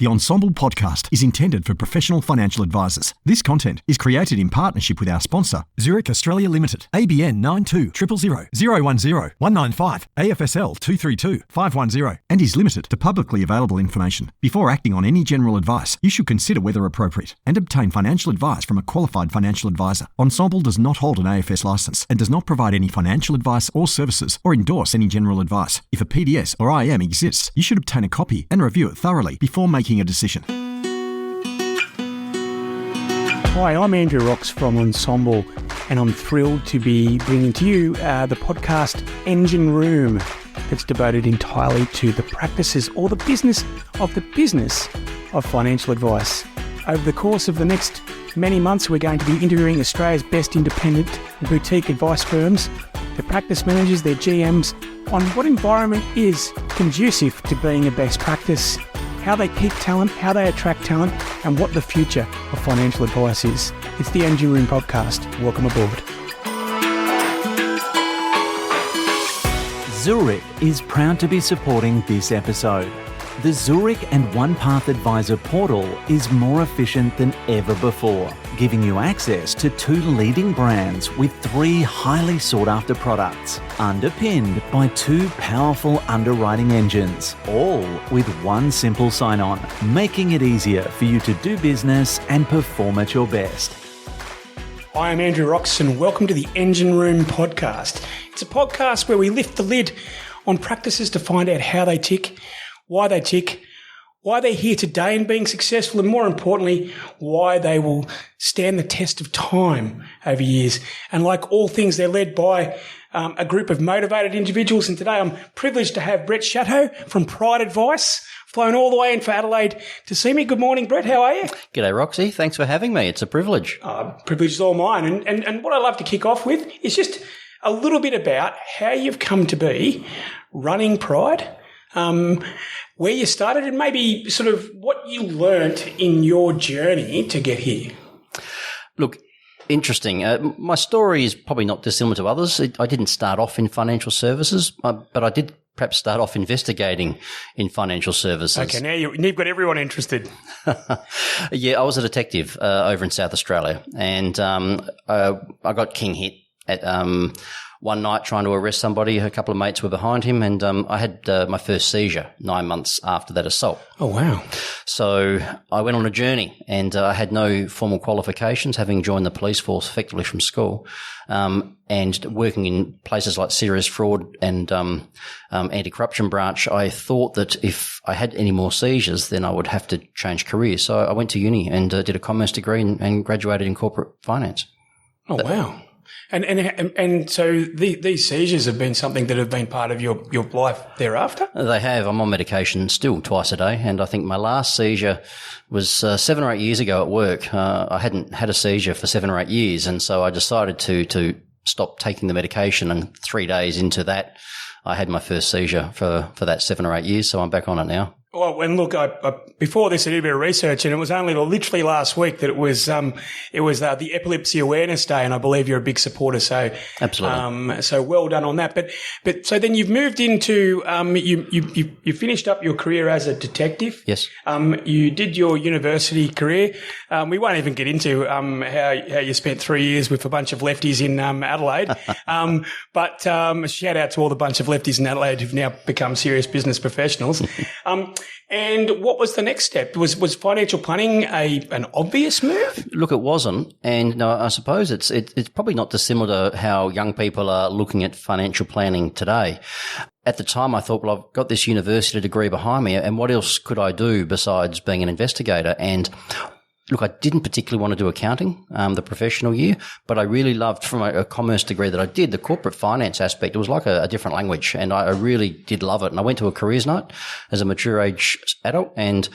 The Ensemble podcast is intended for professional financial advisors. This content is created in partnership with our sponsor, Zurich Australia Limited, ABN 92 000 010 195 AFSL 232 510, and is limited to publicly available information. Before acting on any general advice, you should consider whether appropriate and obtain financial advice from a qualified financial advisor. Ensemble does not hold an AFS license and does not provide any financial advice or services or endorse any general advice. If a PDS or IM exists, you should obtain a copy and review it thoroughly before making a decision. Hi, I'm Andrew Rocks from Ensemble, and I'm thrilled to be bringing to you the podcast Engine Room that's devoted entirely to the practices or the business of financial advice. Over the course of the next many months, we're going to be interviewing Australia's best independent and boutique advice firms, their practice managers, their GMs, on what environment is conducive to being a best practice, how they keep talent, how they attract talent, and what the future of financial advice is. It's the Engine Room podcast. Welcome aboard. Zurich is proud to be supporting this episode. The Zurich and OnePath Advisor portal is more efficient than ever before, giving you access to 2 leading brands with 3 highly sought-after products, underpinned by 2 powerful underwriting engines, all with 1 simple sign-on, making it easier for you to do business and perform at your best. I am Andrew Rocks, and welcome to the Engine Room podcast. It's a podcast where we lift the lid on practices to find out how they tick, why they're here today and being successful, and more importantly, why they will stand the test of time over years. And like all things, they're led by a group of motivated individuals. And today I'm privileged to have Brett Schatto from Pride Advice, flown all the way in for Adelaide to see me. Good morning, Brett. How are you? G'day, Roxy. Thanks for having me. It's a privilege. Privilege is all mine. And what I love to kick off with is just a little bit about how you've come to be running Pride, where you started, and maybe sort of what you learnt in your journey to get here. Look, interesting. My story is probably not dissimilar to others. I didn't start off in financial services, but I did perhaps start off investigating in financial services. Okay, now you've got everyone interested. Yeah, I was a detective over in South Australia, and I got king hit at one night trying to arrest somebody. A couple of mates were behind him, and I had my first seizure 9 months after that assault. Oh, wow. So I went on a journey, and I had no formal qualifications, having joined the police force effectively from school, and working in places like serious fraud and anti-corruption branch. I thought that if I had any more seizures, then I would have to change careers. So I went to uni and did a commerce degree and graduated in corporate finance. Oh, wow. And so these seizures have been something that have been part of your life thereafter? They have. I'm on medication still twice a day, and I think my last seizure was 7 or 8 years ago at work. I hadn't had a seizure for 7 or 8 years, and so I decided to stop taking the medication, and 3 days into that, I had my first seizure for that 7 or 8 years, so I'm back on it now. Well, and look, before this, I did a bit of research, and it was only literally last week that it was the Epilepsy Awareness Day, and I believe you're a big supporter. So absolutely. So well done on that. But so then you've moved into you finished up your career as a detective. Yes. You did your university career. We won't even get into how you spent 3 years with a bunch of lefties in Adelaide. But shout out to all the bunch of lefties in Adelaide who've now become serious business professionals. And what was the next step? Was financial planning an obvious move? Look, it wasn't, and I suppose it's probably not dissimilar to how young people are looking at financial planning today. At the time, I thought, well, I've got this university degree behind me, and what else could I do besides being an investigator? And look, I didn't particularly want to do accounting, the professional year, but I really loved from a commerce degree that I did, the corporate finance aspect. It was like a different language, and I really did love it. And I went to a careers night as a mature age adult, and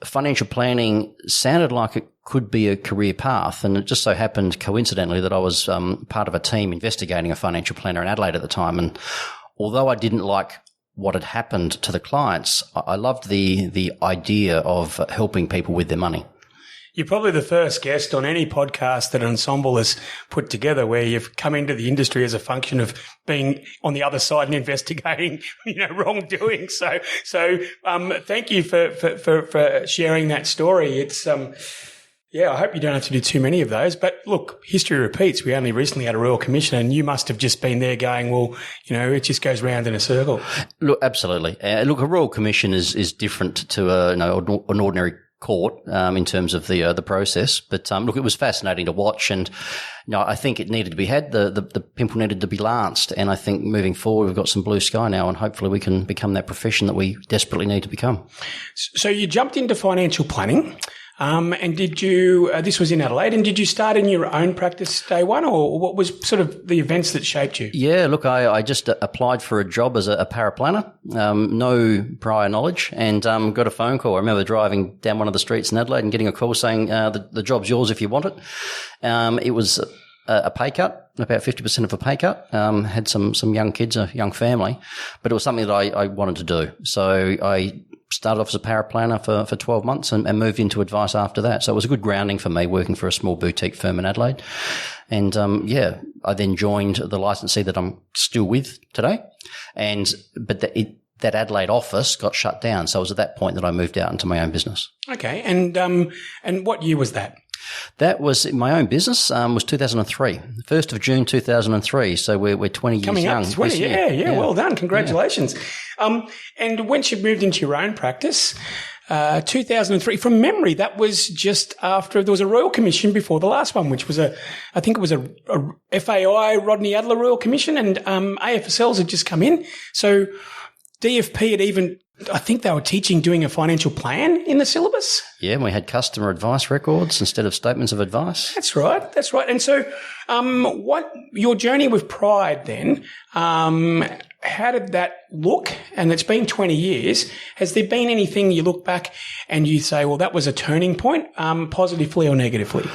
financial planning sounded like it could be a career path. And it just so happened coincidentally that I was part of a team investigating a financial planner in Adelaide at the time. And although I didn't like what had happened to the clients, I loved the idea of helping people with their money. You're probably the first guest on any podcast that Ensemble has put together where you've come into the industry as a function of being on the other side and investigating, wrongdoing. So thank you for sharing that story. It's, I hope you don't have to do too many of those. But look, history repeats. We only recently had a Royal Commission, and you must have just been there going, well, it just goes round in a circle. Look, absolutely. A Royal Commission is different to an ordinary court in terms of the process. But look, it was fascinating to watch, and I think it needed to be had. The pimple needed to be lanced, and I think moving forward, we've got some blue sky now, and hopefully we can become that profession that we desperately need to become. So you jumped into financial planning. And did you, this was in Adelaide, and did you start in your own practice day one, or what was sort of the events that shaped you? Yeah, look, I just applied for a job as a paraplanner, no prior knowledge, and got a phone call. I remember driving down one of the streets in Adelaide and getting a call saying, the job's yours if you want it. It was a pay cut, about 50% of a pay cut. Had some young kids, a young family, but it was something that I wanted to do. So I started off as a paraplanner for 12 months and moved into advice after that. So it was a good grounding for me working for a small boutique firm in Adelaide. And, I then joined the licensee that I'm still with today. But that Adelaide office got shut down. So it was at that point that I moved out into my own business. Okay. And what year was that? That was my own business. Was 2003, 1st of June 2003. So we're 20 years coming young. Coming up, 20. Yeah. Well done. Congratulations. Yeah. And once you moved into your own practice, 2003, from memory, that was just after there was a Royal Commission before the last one, which was a FAI Rodney Adler Royal Commission, and AFSLs had just come in. So DFP had even, I think they were doing a financial plan in the syllabus. Yeah, and we had customer advice records instead of statements of advice. That's right. And so, what your journey with Pride then? How did that look? And it's been 20 years. Has there been anything you look back and you say, well, that was a turning point, positively or negatively?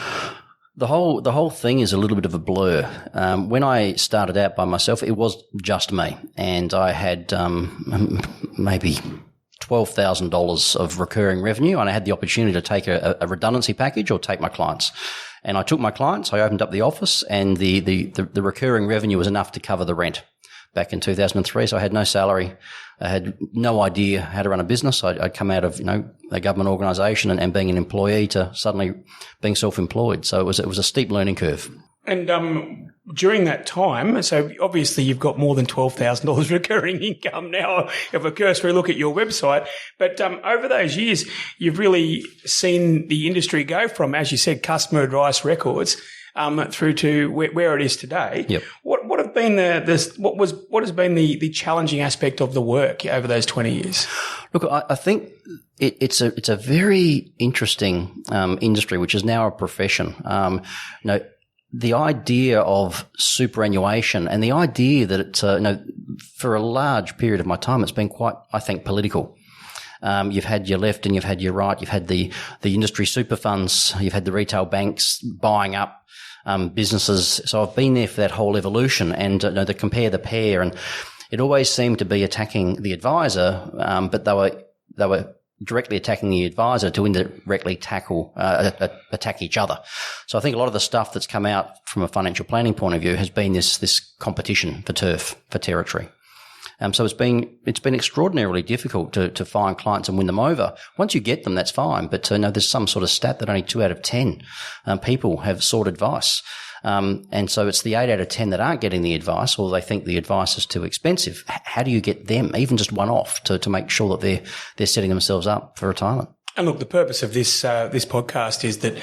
The whole thing is a little bit of a blur. When I started out by myself, it was just me, and I had maybe $12,000 of recurring revenue, and I had the opportunity to take a redundancy package or take my clients. And I took my clients, I opened up the office, and the recurring revenue was enough to cover the rent back in 2003. So I had no salary. I had no idea how to run a business. I'd come out of, a government organisation and being an employee to suddenly being self-employed. So it was a steep learning curve. And during that time, so obviously you've got more than $12,000 recurring income now if a cursory look at your website. But over those years, you've really seen the industry go from, as you said, customer advice records through to where it is today. Yep. What has been the challenging aspect of the work over those 20 years? Look, I think it's a very interesting industry, which is now a profession. The idea of superannuation and the idea that it's for a large period of my time, it's been quite, I think, political. You've had your left and you've had your right. You've had the industry super funds. You've had the retail banks buying up businesses. So I've been there for that whole evolution, and the compare the pair, and it always seemed to be attacking the advisor, but they were directly attacking the advisor to indirectly attack each other. So I think a lot of the stuff that's come out from a financial planning point of view has been this competition for turf, for territory. So it's been extraordinarily difficult to find clients and win them over. Once you get them, that's fine. But there's some sort of stat that only 2 out of 10 people have sought advice. And so it's the 8 out of 10 that aren't getting the advice, or they think the advice is too expensive. How do you get them, even just one off, to make sure that they're setting themselves up for retirement? And look, the purpose of this podcast is that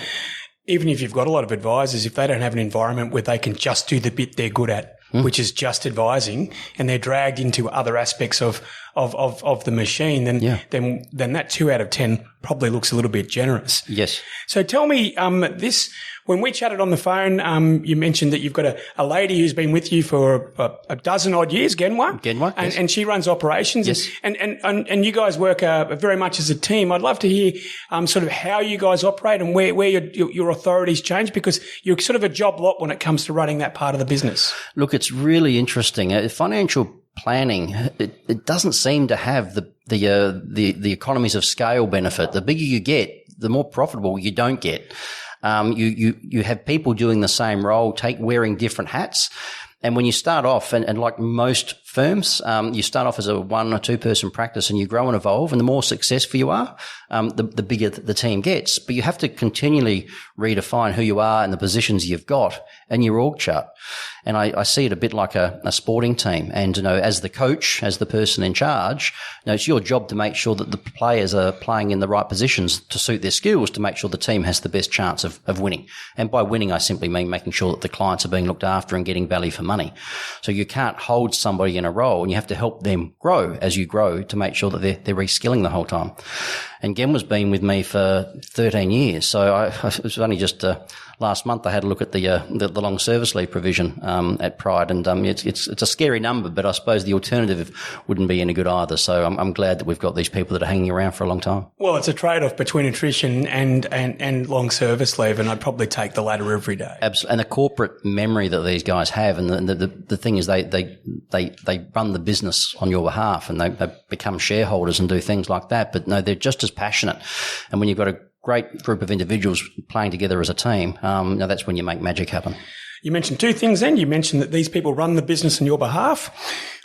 even if you've got a lot of advisors, if they don't have an environment where they can just do the bit they're good at, which is just advising, and they're dragged into other aspects of the machine, then that 2 out of 10 probably looks a little bit generous. Yes. So tell me, when we chatted on the phone, you mentioned that you've got a lady who's been with you for a dozen odd years, Genwa. Yes. And she runs operations. Yes. And you guys work very much as a team. I'd love to hear sort of how you guys operate and where your authorities change, because you're sort of a job lot when it comes to running that part of the business. Look, it's really interesting. Financial planning, it doesn't seem to have the economies of scale benefit. The bigger you get, the more profitable you don't get. You have people doing the same role, wearing different hats. And when you start off, and like most firms, you start off as a 1 or 2 person practice and you grow and evolve, and the more successful you are, the bigger the team gets. But you have to continually redefine who you are and the positions you've got and your org chart. And I see it a bit like a sporting team. And, as the coach, as the person in charge, it's your job to make sure that the players are playing in the right positions to suit their skills, to make sure the team has the best chance of winning. And by winning, I simply mean making sure that the clients are being looked after and getting value for money. So you can't hold somebody in a role, and you have to help them grow as you grow to make sure that they're reskilling the whole time. And Gemma's been with me for 13 years. So it was only just last month I had a look at the long service leave provision at Pride, and it's a scary number, but I suppose the alternative wouldn't be any good either. So I'm glad that we've got these people that are hanging around for a long time. Well, it's a trade-off between attrition and long service leave, and I'd probably take the latter every day. Absolutely. And the corporate memory that these guys have, and the thing is they run the business on your behalf, and they become shareholders and do things like that. But no, they're just as passionate. And when you've got a great group of individuals playing together as a team, that's when you make magic happen. You mentioned 2 things then. You mentioned that these people run the business on your behalf.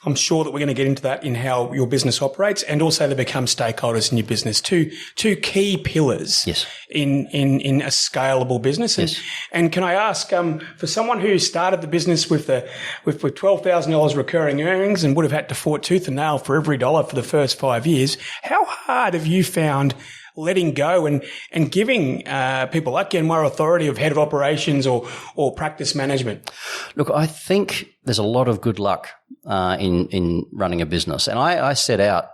I'm sure that we're going to get into that in how your business operates, and also they become stakeholders in your business. Two key pillars. Yes. In a scalable business. Yes. And can I ask, for someone who started the business with $12,000 recurring earnings and would have had to fight tooth and nail for every dollar for the first 5 years, how hard have you found letting go and giving people like you more authority of head of operations or practice management? Look, I think there's a lot of good luck in running a business. And I set out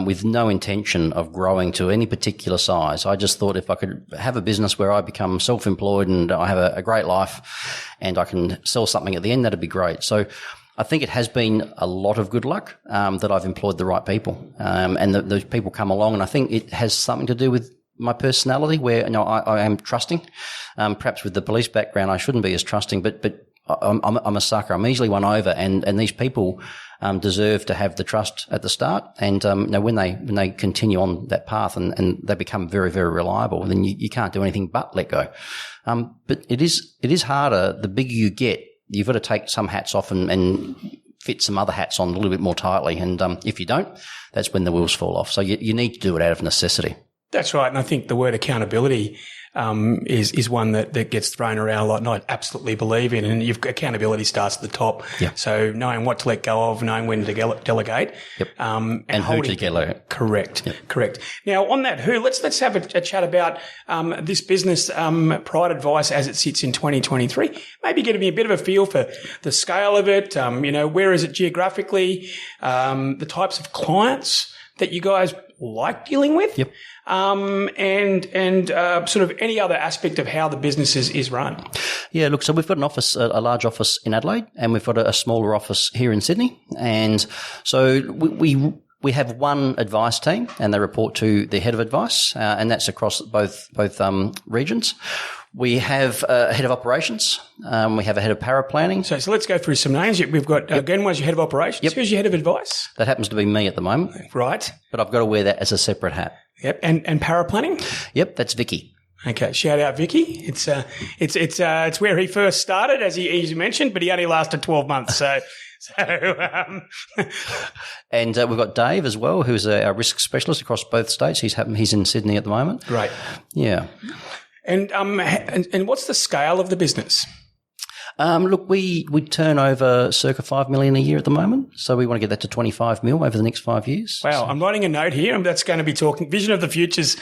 with no intention of growing to any particular size. I just thought if I could have a business where I become self-employed and I have a great life and I can sell something at the end, that'd be great. So I think it has been a lot of good luck that I've employed the right people, and those people come along. And I think it has something to do with my personality, where I am trusting. Perhaps with the police background, I shouldn't be as trusting, but I'm a sucker. I'm easily won over, and these people deserve to have the trust at the start. And when they continue on that path and they become very, very reliable, then you can't do anything but let go. But it is harder the bigger you get. You've got to take some hats off and fit some other hats on a little bit more tightly. And if you don't, that's when the wheels fall off. So you need to do it out of necessity. That's right. And I think the word accountability is one that gets thrown around a lot, and I absolutely believe in. And accountability starts at the top. Yep. So knowing what to let go of, knowing when to delegate. Yep. And who to delegate. Correct. Yep. Correct. Now, on that let's have a chat about this business, Pride Advice, as it sits in 2023. Maybe give me a bit of a feel for the scale of it. Where is it geographically? The types of clients that you guys like dealing with. Yep. And sort of any other aspect of how the business is run. Yeah, look, so we've got an office, a large office in Adelaide, and we've got a smaller office here in Sydney. And so we have one advice team, and they report to the head of advice, and that's across both regions. We have a head of operations. We have a head of paraplanning. So let's go through some names. We've got, again, one's your head of operations. Yep. Who's your head of advice? That happens to be me at the moment. Right. But I've got to wear that as a separate hat. Yep. And paraplanning? Yep, that's Vicky. Okay, shout out Vicky. It's where he first started, as he mentioned, but he only lasted 12 months. And we've got Dave as well, who's our risk specialist across both states. He's in Sydney at the moment. Great. Yeah. And what's the scale of the business? Look, we turn over circa 5 million a year at the moment, so we want to get that to 25 mil over the next 5 years. Wow, I'm writing a note here, and that's going to be talking Vision of the Futures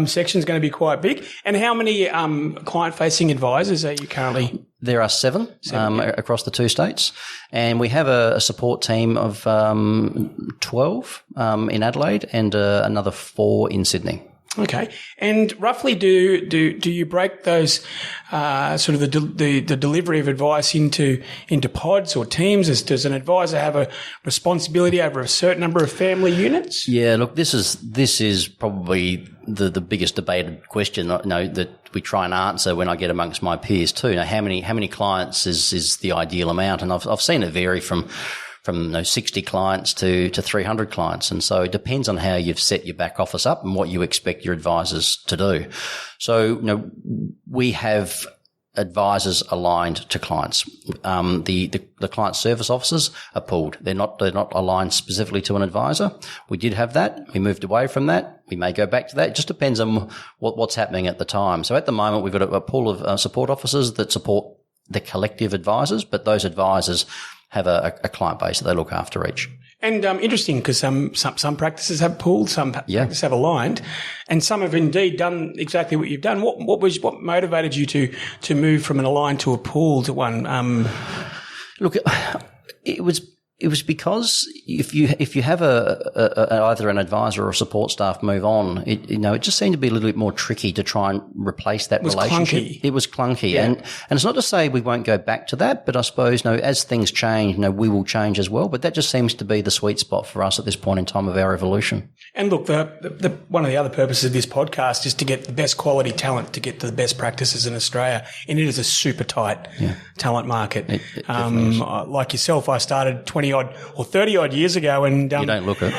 section is going to be quite big. And how many client-facing advisors are you currently? There are seven across the 2 states, and we have a support team of 12 in Adelaide and another 4 in Sydney. Okay. And roughly do you break those sort of the delivery of advice into pods or teams? Does an advisor have a responsibility over a certain number of family units? Yeah, look, this is probably the biggest debated question, that we try and answer when I get amongst my peers too. How many clients is the ideal amount? And I've seen it vary from from 60 clients to 300 clients. And so it depends on how you've set your back office up and what you expect your advisors to do. So, we have advisors aligned to clients. The client service officers are pooled. They're not aligned specifically to an advisor. We did have that. We moved away from that. We may go back to that. It just depends on what's happening at the time. So at the moment, we've got a pool of support officers that support the collective advisors, but those advisors have a client base that they look after each. And interesting, because some practices have pooled, some practices have aligned, and some have indeed done exactly what you've done. What motivated you to move from an aligned to a pooled one? Look, it was because if you have either an advisor or support staff move on, it just seemed to be a little bit more tricky to try and replace that relationship. Clunky. It was clunky, yeah. and it's not to say we won't go back to that, but I suppose as things change, we will change as well. But that just seems to be the sweet spot for us at this point in time of our evolution. And look, the one of the other purposes of this podcast is to get the best quality talent, to get the best practices in Australia, and it is a super tight talent market. It definitely is. Like yourself, I started 20 odd or 30 odd years ago, and you don't look it.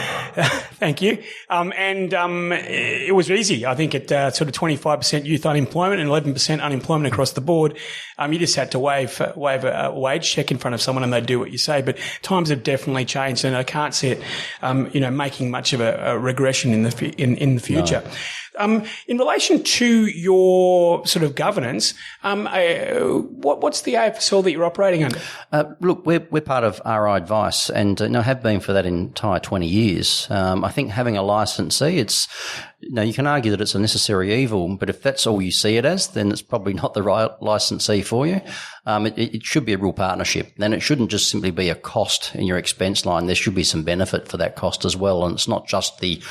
Thank you. It was easy. I think at sort of 25% youth unemployment and 11% unemployment across the board. You just had to wave a wage check in front of someone and they'd do what you say. But times have definitely changed, and I can't see it, making much of a regression in the future. No. In relation to your sort of governance, what's the AFSL that you're operating under? Look, we're part of RI Advice, and have been for that entire 20 years. I think having a licensee, you can argue that it's a necessary evil, but if that's all you see it as, then it's probably not the right licensee for you. It should be a real partnership. Then it shouldn't just simply be a cost in your expense line. There should be some benefit for that cost as well. And it's not just the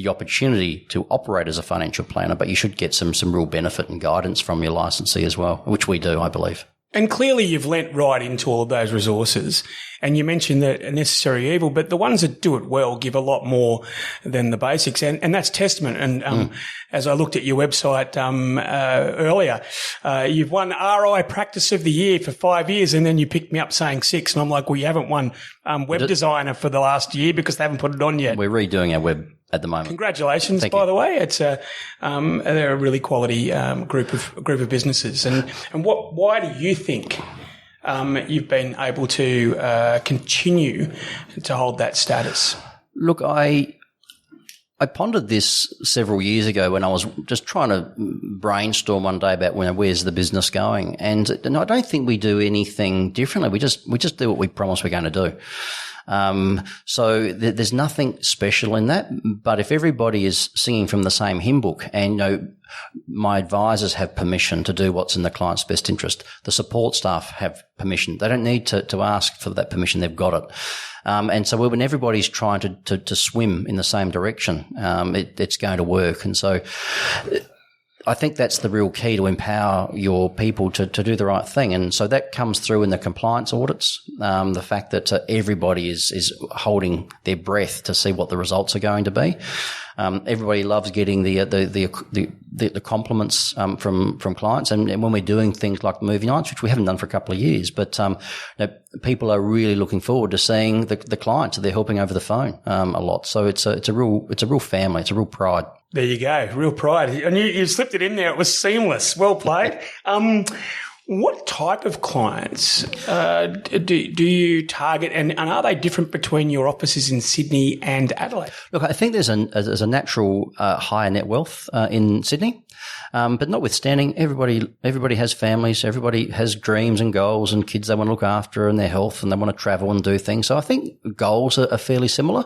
opportunity to operate as a financial planner, but you should get some real benefit and guidance from your licensee as well, which we do, I believe. And clearly you've lent right into all of those resources. And you mentioned that a necessary evil, but the ones that do it well give a lot more than the basics. And that's testament. And as I looked at your website earlier, you've won RI Practice of the Year for 5 years, and then you picked me up saying 6. And I'm like, well, you haven't won Web Designer for the last year because they haven't put it on yet. We're redoing our web at the moment. Congratulations, by the way. It's they're a really quality group of businesses. And why do you think you've been able to continue to hold that status? Look, I pondered this several years ago when I was just trying to brainstorm one day about where's the business going, and I don't think we do anything differently. We just do what we promise we're going to do. So there's nothing special in that, but if everybody is singing from the same hymn book and, my advisors have permission to do what's in the client's best interest, the support staff have permission. They don't need to ask for that permission. They've got it. And so when everybody's trying to swim in the same direction, it's going to work. And so I think that's the real key, to empower your people to do the right thing. And so that comes through in the compliance audits, the fact that everybody is holding their breath to see what the results are going to be. Everybody loves getting the compliments from clients, and when we're doing things like movie nights, which we haven't done for a couple of years, but people are really looking forward to seeing the clients that they're helping over the phone a lot. So it's a real family, it's a real pride. There you go, real pride, and you slipped it in there. It was seamless. Well played. What type of clients do you target, and are they different between your offices in Sydney and Adelaide? Look, I think there's a natural higher net wealth in Sydney, but notwithstanding, everybody has families, everybody has dreams and goals and kids they want to look after and their health, and they want to travel and do things. So I think goals are fairly similar.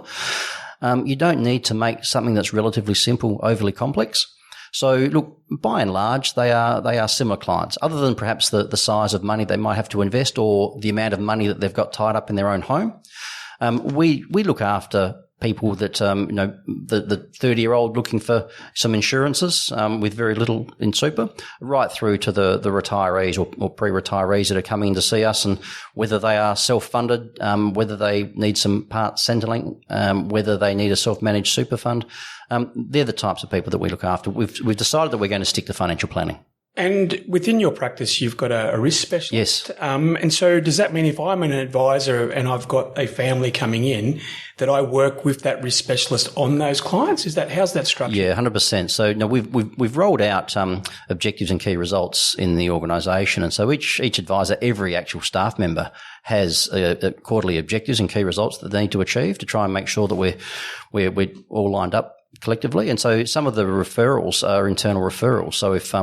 You don't need to make something that's relatively simple overly complex. So look, by and large, they are similar clients, other than perhaps the size of money they might have to invest or the amount of money that they've got tied up in their own home. We look after people that, the 30-year-old looking for some insurances, with very little in super, right through to the retirees or pre-retirees that are coming to see us, and whether they are self-funded, whether they need some part Centrelink, whether they need a self-managed super fund. They're the types of people that we look after. We've decided that we're going to stick to financial planning. And within your practice, you've got a risk specialist. Yes. And so does that mean if I'm an advisor and I've got a family coming in, that I work with that risk specialist on those clients? How's that structured? Yeah, 100%. So no, we've rolled out objectives and key results in the organisation, and so each advisor, every actual staff member has quarterly objectives and key results that they need to achieve to try and make sure that we're all lined up collectively. And so some of the referrals are internal referrals. So if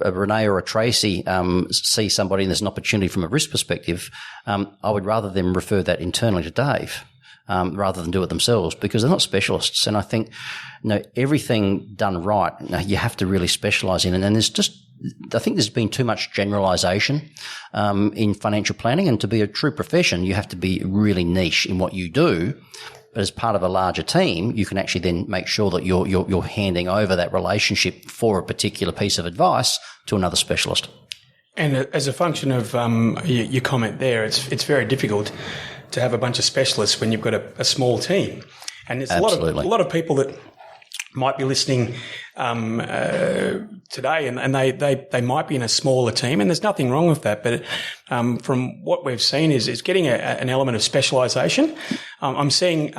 a Renee or a Tracy see somebody and there's an opportunity from a risk perspective, I would rather them refer that internally to Dave rather than do it themselves, because they're not specialists. And I think everything done right, you have to really specialise in. And I think there's been too much generalisation in financial planning, and to be a true profession, you have to be really niche in what you do. But as part of a larger team, you can actually then make sure that you're handing over that relationship for a particular piece of advice to another specialist. And as a function of your comment there, it's very difficult to have a bunch of specialists when you've got a small team. And there's a lot of people that might be listening today, and they might be in a smaller team, and there's nothing wrong with that. But from what we've seen is getting an element of specialisation. I'm seeing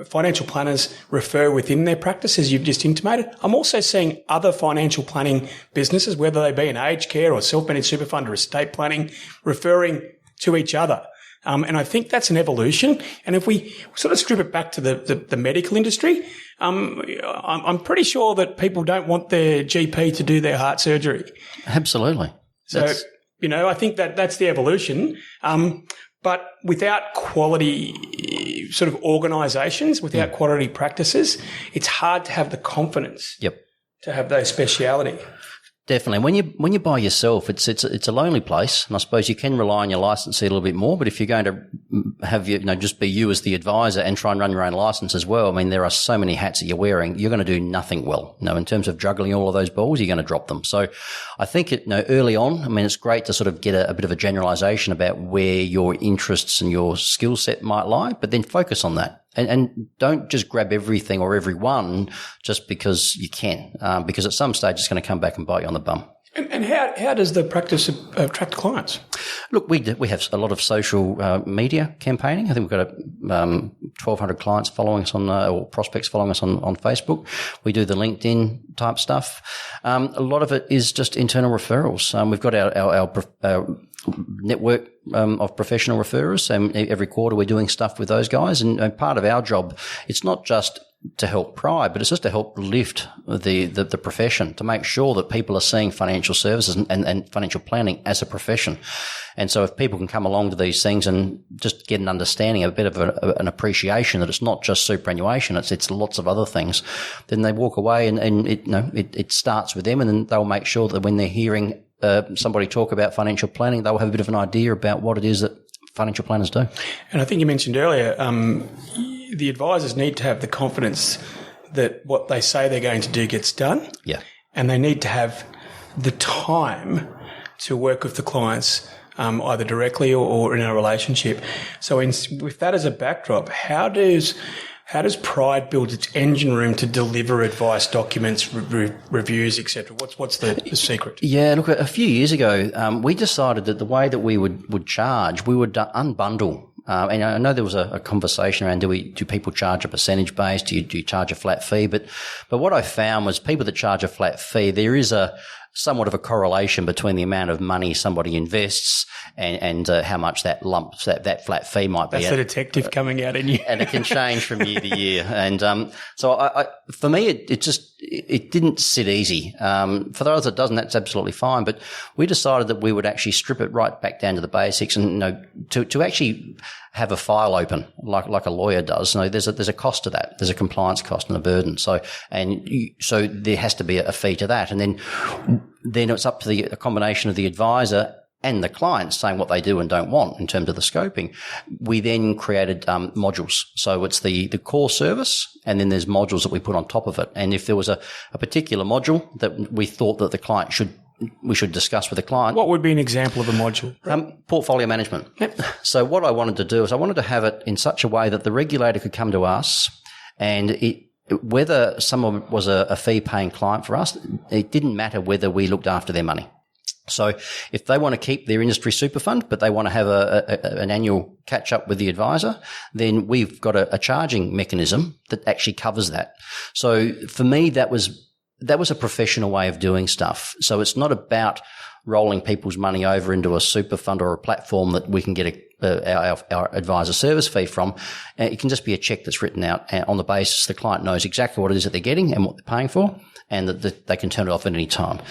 financial planners refer within their practice, as you've just intimated. I'm also seeing other financial planning businesses, whether they be in aged care or self-managed super fund or estate planning, referring to each other. And I think that's an evolution. And if we sort of strip it back to the medical industry, I'm pretty sure that people don't want their GP to do their heart surgery. Absolutely. So, I think that's the evolution. But without quality sort of organisations, without quality practices, it's hard to have the confidence to have those speciality. Definitely. When you're by yourself, it's a lonely place, and I suppose you can rely on your licensee a little bit more. But if you're going to have just be you as the advisor and try and run your own license as well, I mean, there are so many hats that you're wearing. You're going to do nothing well. In terms of juggling all of those balls, you're going to drop them. So, I think early on, I mean, it's great to sort of get a bit of a generalisation about where your interests and your skill set might lie, but then focus on that. And don't just grab everything or everyone just because you can, because at some stage it's going to come back and bite you on the bum. And how does the practice attract clients? Look, we have a lot of social media campaigning. I think we've got 1,200 clients following us or prospects following us on Facebook. We do the LinkedIn type stuff. A lot of it is just internal referrals. We've got our network of professional referrers, and every quarter we're doing stuff with those guys. And part of our job, it's not just to help Pride, but it's just to help lift the profession, to make sure that people are seeing financial services and financial planning as a profession. And so if people can come along to these things and just get an understanding, a bit of an appreciation that it's not just superannuation, it's lots of other things, then they walk away and it starts with them, and then they'll make sure that when they're hearing somebody talk about financial planning, they'll have a bit of an idea about what it is that financial planners do. And I think you mentioned earlier, the advisors need to have the confidence that what they say they're going to do gets done. Yeah. And they need to have the time to work with the clients, either directly or in a relationship. So with that as a backdrop, how does Pride build its engine room to deliver advice, documents, reviews, etc.? What's the secret? Yeah, look, a few years ago, we decided that the way that we would charge, we would unbundle. And I know there was a conversation around do people charge a percentage base? Do you charge a flat fee? But what I found was people that charge a flat fee, there is somewhat of a correlation between the amount of money somebody invests and how much that flat fee might be. That's the detective coming out in you. And it can change from year to year. And so for me, it didn't sit easy. For those that doesn't, that's absolutely fine. But we decided that we would actually strip it right back down to the basics, and to actually have a file open like a lawyer does. There's a cost to that. There's a compliance cost and a burden. So there has to be a fee to that. And then it's up to a combination of the advisor and the client saying what they do and don't want in terms of the scoping. We then created modules. So it's the core service, and then there's modules that we put on top of it. And if there was a particular module that we thought that we should discuss with the client. What would be an example of a module? Portfolio management. Yep. So what I wanted to do is I wanted to have it in such a way that the regulator could come to us and whether someone was a fee-paying client for us, it didn't matter whether we looked after their money. So if they want to keep their industry super fund, but they want to have an annual catch up with the advisor, then we've got a charging mechanism that actually covers that. So for me, that was a professional way of doing stuff. So it's not about rolling people's money over into a super fund or a platform that we can get our advisor service fee from. It can just be a check that's written out on the basis the client knows exactly what it is that they're getting and what they're paying for, and that they can turn it off at any time.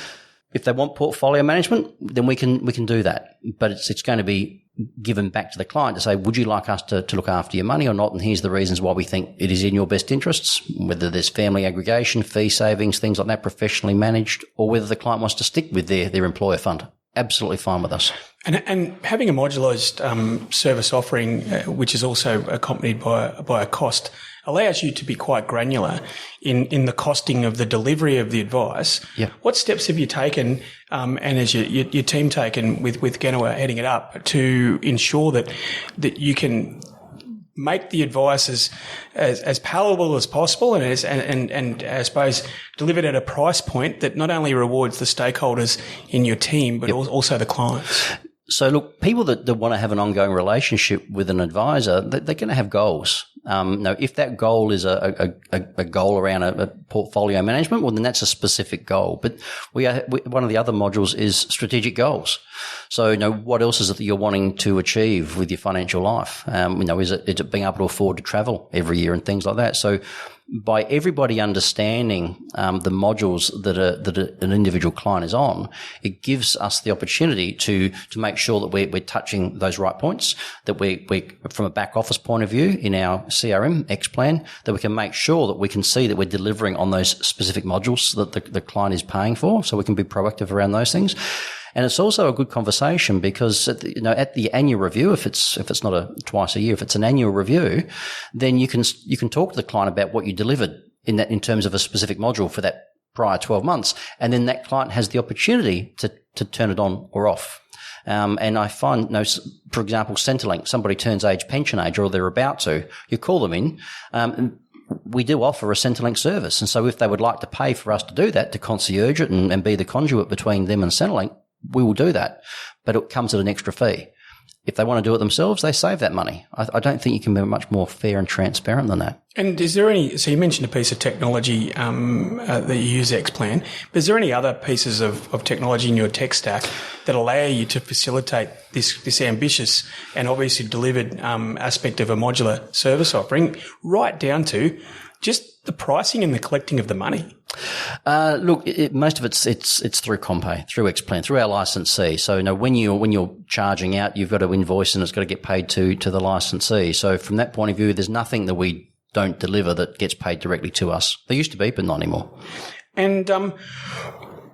If they want portfolio management, then we can do that. But it's going to be given back to the client to say, would you like us to look after your money or not? And here's the reasons why we think it is in your best interests, whether there's family aggregation, fee savings, things like that, professionally managed, or whether the client wants to stick with their employer fund. Absolutely fine with us. And having a modularised service offering, which is also accompanied by a cost, allows you to be quite granular in the costing of the delivery of the advice. Yeah. What steps have you taken, and has your team taken with Genoa heading it up to ensure that you can make the advice as palatable as possible and I suppose delivered at a price point that not only rewards the stakeholders in your team, but also the clients? So look, people that want to have an ongoing relationship with an advisor, they're going to have goals. Now, if that goal is a goal around a portfolio management, well, then that's a specific goal. But one of the other modules is strategic goals. So, what else is it that you're wanting to achieve with your financial life? Is it being able to afford to travel every year and things like that? So, by everybody understanding the modules that an individual client is on, it gives us the opportunity to make sure that we're touching those right points, that we from a back office point of view in our CRM X plan, that we can make sure that we can see that we're delivering on those specific modules that the client is paying for, so we can be proactive around those things. And it's also a good conversation because at the annual review, if it's not a twice a year, if it's an annual review, then you can talk to the client about what you delivered in terms of a specific module for that prior 12 months, and then that client has the opportunity to turn it on or off. And I find, for example, Centrelink, somebody turns pension age, or they're about to, you call them in. We do offer a Centrelink service, and so if they would like to pay for us to do that, to concierge it and be the conduit between them and Centrelink, we will do that, but it comes at an extra fee. If they want to do it themselves, they save that money. I don't think you can be much more fair and transparent than that. And is there so you mentioned a piece of technology that you use Xplan, but is there any other pieces of technology in your tech stack that allow you to facilitate this ambitious and obviously delivered aspect of a modular service offering, right down to just the pricing and the collecting of the money? Look, most of it's through Compay, through Xplan, through our licensee. So, when you're charging out, you've got to invoice and it's got to get paid to the licensee. So, from that point of view, there's nothing that we don't deliver that gets paid directly to us. There used to be, but not anymore. And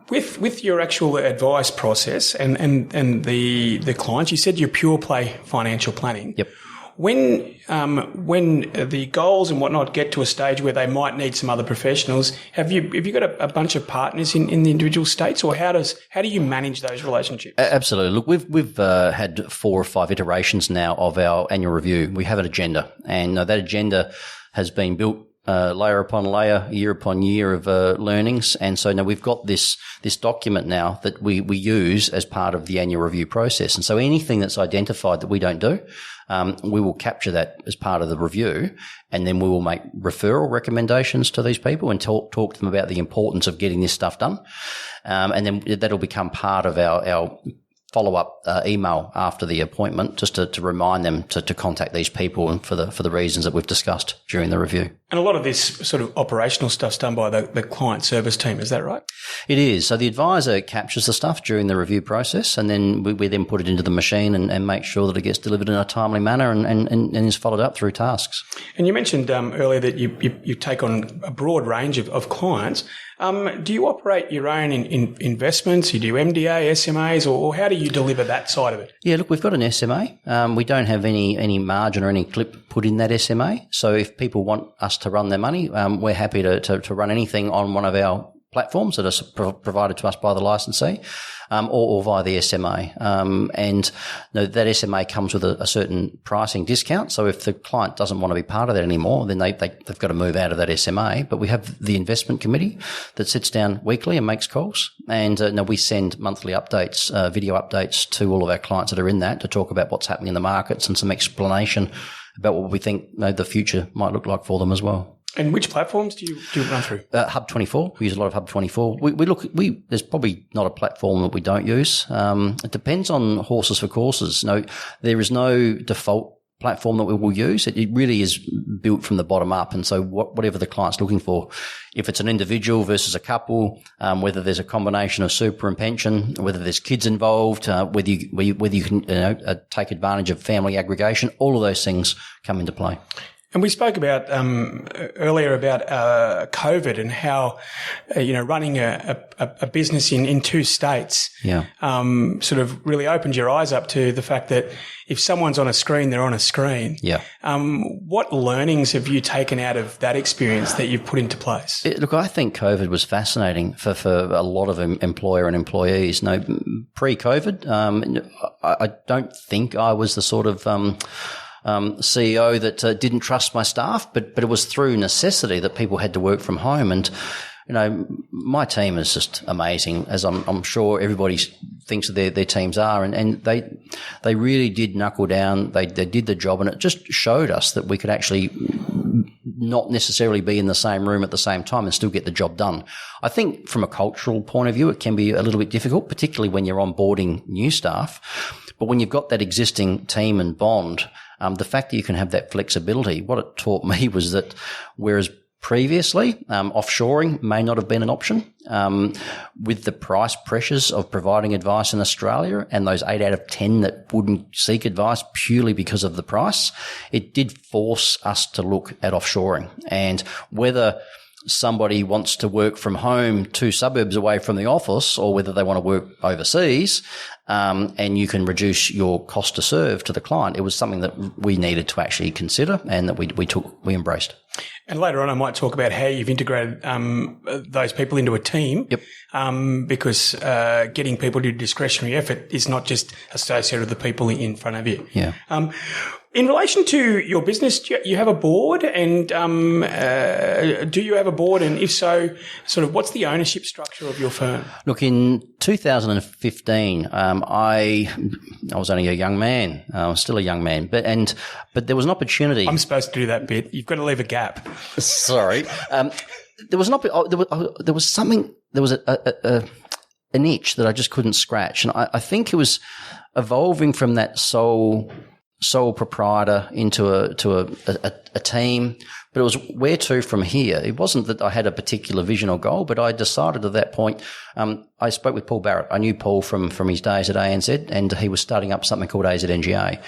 with your actual advice process and the clients, you said you're pure play financial planning. Yep. When the goals and whatnot get to a stage where they might need some other professionals, have you got a bunch of partners in the individual states, or how do you manage those relationships? Absolutely. Look, we've had 4 or 5 iterations now of our annual review. We have an agenda, and that agenda has been built layer upon layer, year upon year of learnings. And so now we've got this document now that we use as part of the annual review process. And so anything that's identified that we don't do, we will capture that as part of the review, and then we will make referral recommendations to these people and talk to them about the importance of getting this stuff done. And then that'll become part of our follow-up email after the appointment, just to remind them to contact these people and for the reasons that we've discussed during the review. And a lot of this sort of operational stuff's done by the client service team, is that right? It is. So the advisor captures the stuff during the review process, and then we then put it into the machine and make sure that it gets delivered in a timely manner and is followed up through tasks. And you mentioned earlier that you take on a broad range of clients. Do you operate your own investments? You do MDA, SMAs, or how do you deliver that side of it? Yeah, look, we've got an SMA. We don't have any margin or any clip put in that SMA. So if people want us to run their money, we're happy to run anything on one of our platforms that are provided to us by the licensee, or via the SMA. And that SMA comes with a certain pricing discount. So if the client doesn't want to be part of that anymore, then they've got to move out of that SMA. But we have the investment committee that sits down weekly and makes calls. And we send monthly updates, video updates to all of our clients that are in that to talk about what's happening in the markets and some explanation about what we think the future might look like for them as well. And which platforms do you run through? Hub24. We use a lot of Hub24. There's probably not a platform that we don't use. It depends on horses for courses. There is no default platform that we will use. It really is built from the bottom up. And so whatever the client's looking for, if it's an individual versus a couple, whether there's a combination of super and pension, whether there's kids involved, whether you can take advantage of family aggregation, all of those things come into play. And we spoke about earlier about COVID and how running a business in two states sort of really opened your eyes up to the fact that if someone's on a screen, they're on a screen. Yeah. What learnings have you taken out of that experience that you've put into place? Look, I think COVID was fascinating for a lot of employer and employees. Pre-COVID, I don't think I was the sort of CEO that didn't trust my staff, but it was through necessity that people had to work from home. And my team is just amazing, as I'm sure everybody thinks that their teams are, and they really did knuckle down. They did the job, and it just showed us that we could actually not necessarily be in the same room at the same time and still get the job done. I think from a cultural point of view, it can be a little bit difficult, particularly when you're onboarding new staff. But when you've got that existing team and bond, the fact that you can have that flexibility, what it taught me was that whereas previously offshoring may not have been an option, with the price pressures of providing advice in Australia and those 8 out of 10 that wouldn't seek advice purely because of the price, it did force us to look at offshoring. And whether somebody wants to work from home 2 suburbs away from the office, or whether they want to work overseas, and you can reduce your cost to serve to the client, it was something that we needed to actually consider and that we embraced. And later on, I might talk about how you've integrated those people into a team. Yep. Because getting people to do discretionary effort is not just associated with the people in front of you. Yeah. In relation to your business, do you have a board, and do you have a board? And if so, sort of what's the ownership structure of your firm? Look, in 2015, I was only a young man. I was still a young man, but there was an opportunity. I'm supposed to do that bit. You've got to leave a gap. Sorry. There was a niche that I just couldn't scratch, and I think it was evolving from that sole proprietor into a team, but it was where to from here. It wasn't that I had a particular vision or goal, but I decided at that point, I spoke with Paul Barrett. I knew Paul from his days at ANZ, and he was starting up something called AZNGA.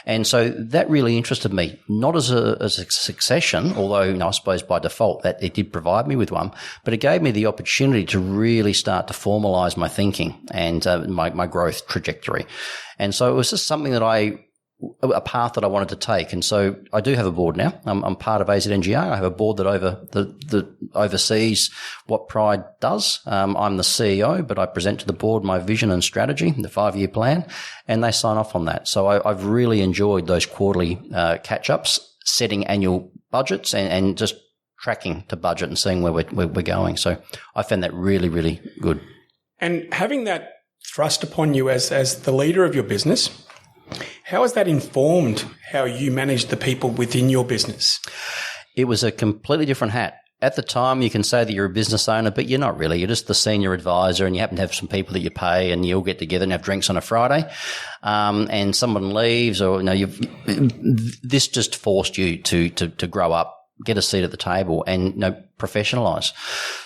And so that really interested me, not as a succession, although I suppose by default that it did provide me with one, but it gave me the opportunity to really start to formalise my thinking and my growth trajectory. And so it was just something that a path that I wanted to take. And so I do have a board now. I'm part of AZNGA. I have a board that oversees what Pride does. I'm the CEO, but I present to the board my vision and strategy, the 5-year plan, and they sign off on that. So I've really enjoyed those quarterly catch-ups, setting annual budgets and just tracking to budget and seeing where we're going. So I found that really, really good. And having that thrust upon you as the leader of your business, how has that informed how you manage the people within your business? It was a completely different hat. At the time, you can say that you're a business owner, but you're not really. You're just the senior advisor, and you happen to have some people that you pay, and you all get together and have drinks on a Friday, and someone leaves, or this just forced you to grow up, get a seat at the table, and professionalise.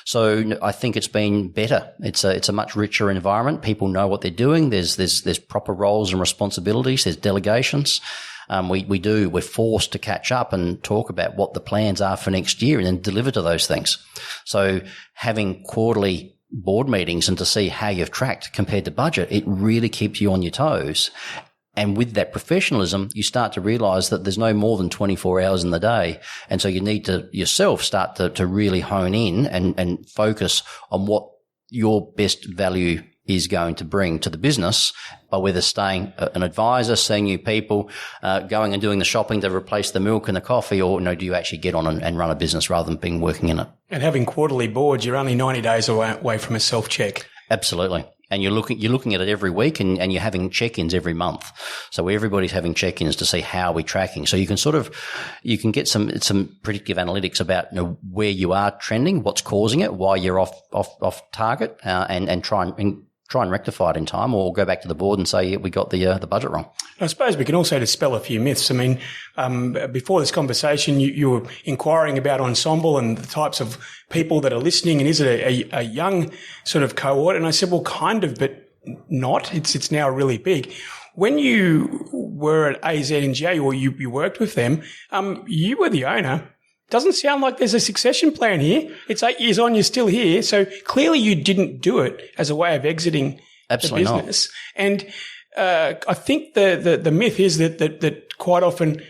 So I think it's been better. It's a much richer environment. People know what they're doing. There's proper roles and responsibilities. There's delegations. We're forced to catch up and talk about what the plans are for next year and then deliver to those things. So having quarterly board meetings and to see how you've tracked compared to budget, it really keeps you on your toes. And with that professionalism, you start to realize that there's no more than 24 hours in the day. And so you need to yourself start to really hone in and focus on what your best value is going to bring to the business by whether staying an advisor, seeing new people, going and doing the shopping to replace the milk and the coffee, or do you actually get on and run a business rather than being working in it? And having quarterly boards, you're only 90 days away from a self-check. Absolutely. And you're looking at it every week and you're having check-ins every month. So everybody's having check-ins to see how we're tracking. So you can get some predictive analytics about where you are trending, what's causing it, why you're off target, and try and rectify it in time, or go back to the board and say, yeah, we got the budget wrong. I suppose we can also dispel a few myths. I mean, before this conversation, you were inquiring about Ensemble and the types of people that are listening, and is it a young sort of cohort? And I said, well, kind of, but not. It's now really big. When you were at AZNGA, or you worked with them, you were the owner. Doesn't sound like there's a succession plan here. It's 8 years on, you're still here. So clearly you didn't do it as a way of exiting Absolutely the business. Not. And I think the myth is that quite often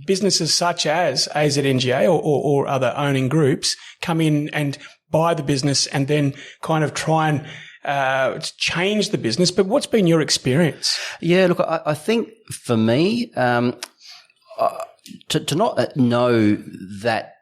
businesses such as AZNGA or other owning groups come in and buy the business and then kind of try and change the business. But what's been your experience? Yeah, look, I think for me, to not know that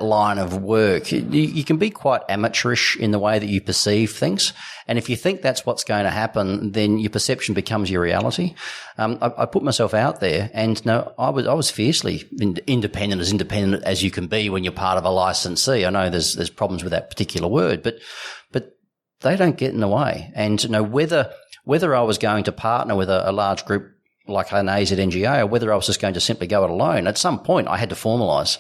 line of work, you can be quite amateurish in the way that you perceive things. And if you think that's what's going to happen, then your perception becomes your reality. I put myself out there, and I was fiercely independent as you can be when you're part of a licensee. I know there's problems with that particular word, but they don't get in the way. And whether I was going to partner with a large group like an AZNGA, or whether I was just going to simply go it alone, at some point I had to formalise,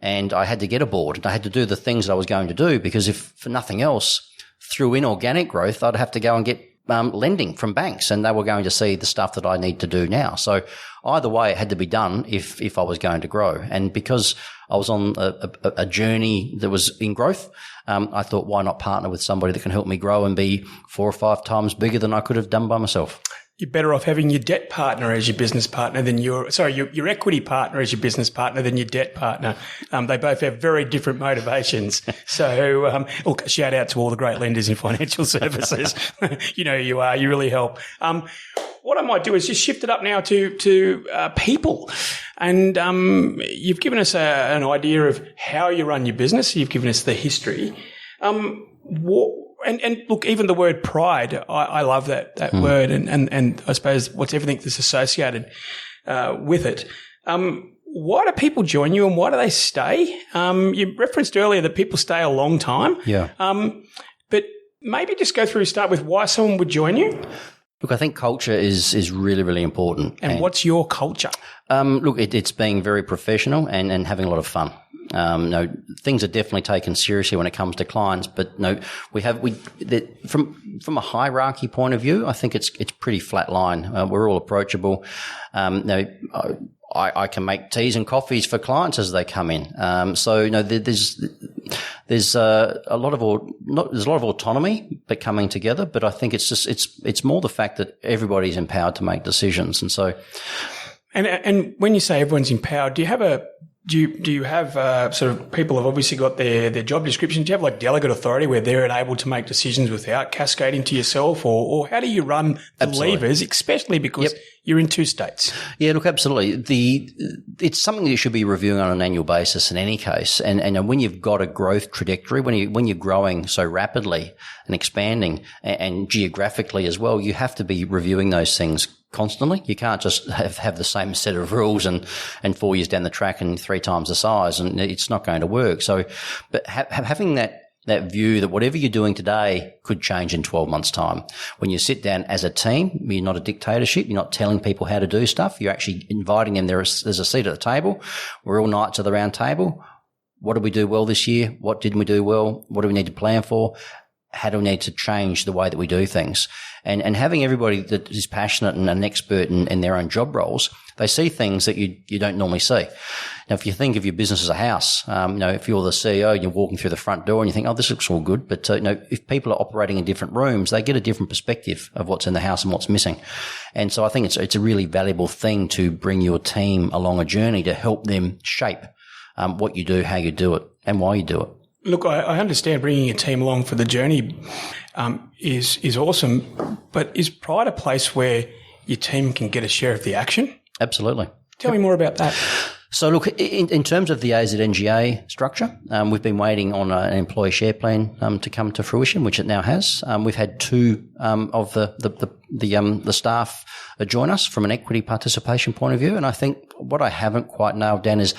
and I had to get a board, and I had to do the things that I was going to do, because if for nothing else, through inorganic growth, I'd have to go and get lending from banks, and they were going to see the stuff that I need to do now. So either way, it had to be done if I was going to grow. And because I was on a journey that was in growth, I thought, why not partner with somebody that can help me grow and be 4 or 5 times bigger than I could have done by myself? You're better off having your debt partner as your business partner than your equity partner as your business partner than your debt partner. They both have very different motivations. So, look, shout out to all the great lenders in financial services. You really help. What I might do is just shift it up now to people. And you've given us an idea of how you run your business. You've given us the history. And look, even the word pride, I love that word, and I suppose what's everything that's associated with it. Why do people join you, and why do they stay? You referenced earlier that people stay a long time. Yeah. But maybe just start with why someone would join you. Look, I think culture is really, really important. And what's your culture? Look, it's being very professional and having a lot of fun. Things are definitely taken seriously when it comes to clients, but from a hierarchy point of view, I think it's pretty flat line. We're all approachable. I can make teas and coffees for clients as they come in. There's a lot of autonomy, but coming together. But I think it's more the fact that everybody's empowered to make decisions, and so. And when you say everyone's empowered, do you have sort of people have obviously got their job description? Do you have like delegate authority where they're able to make decisions without cascading to yourself, or how do you run the levers, especially because you're in 2 states? Yeah, look, absolutely. It's something that you should be reviewing on an annual basis in any case. And when you've got a growth trajectory, when you're growing so rapidly and expanding and geographically as well, you have to be reviewing those things constantly. You can't just have the same set of rules and 4 years down the track and 3 times the size, and it's not going to work. So, but having that view that whatever you're doing today could change in 12 months' time. When you sit down as a team, you're not a dictatorship. You're not telling people how to do stuff. You're actually inviting them. There's a seat at the table. We're all knights of the round table. What did we do well this year? What didn't we do well? What do we need to plan for? how do we need to change the way that we do things? And having everybody that is passionate and an expert in their own job roles, they see things that you don't normally see. Now, if you think of your business as a house, if you're the CEO and you're walking through the front door and you think, oh, this looks all good. But, if people are operating in different rooms, they get a different perspective of what's in the house and what's missing. And so I think it's a really valuable thing to bring your team along a journey to help them shape what you do, how you do it, and why you do it. Look, I understand bringing a team along for the journey is awesome, but is Pride a place where your team can get a share of the action? Absolutely. Tell me more about that. So look, in terms of the AZNGA structure, we've been waiting on an employee share plan to come to fruition, which it now has. We've had two of the staff join us from an equity participation point of view, and I think what I haven't quite nailed down is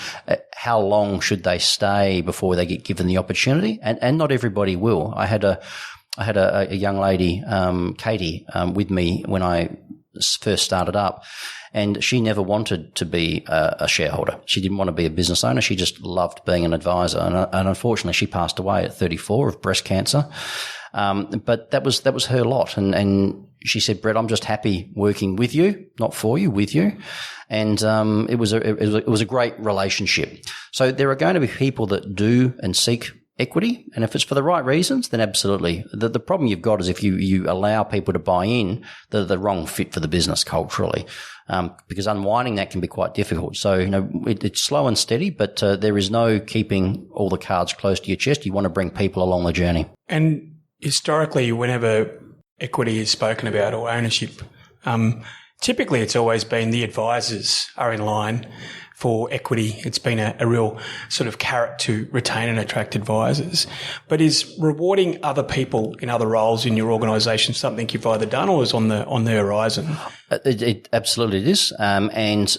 how long should they stay before they get given the opportunity, and not everybody will. I had a young lady, Katie, with me when I first started up. And she never wanted to be a shareholder. She didn't want to be a business owner. She just loved being an advisor. And unfortunately, she passed away at 34 of breast cancer. But that was her lot. And she said, Brett, I'm just happy working with you, not for you, with you. And it was a great relationship. So there are going to be people that do and seek equity, and if it's for the right reasons, then absolutely. The problem you've got is if you allow people to buy in, they're the wrong fit for the business culturally, because unwinding that can be quite difficult. So, it's slow and steady, but there is no keeping all the cards close to your chest. You want to bring people along the journey. And historically, whenever equity is spoken about or ownership, typically it's always been the advisors are in line for equity. It's been a real sort of carrot to retain and attract advisors. But is rewarding other people in other roles in your organisation something you've either done or is on the horizon? It absolutely is. And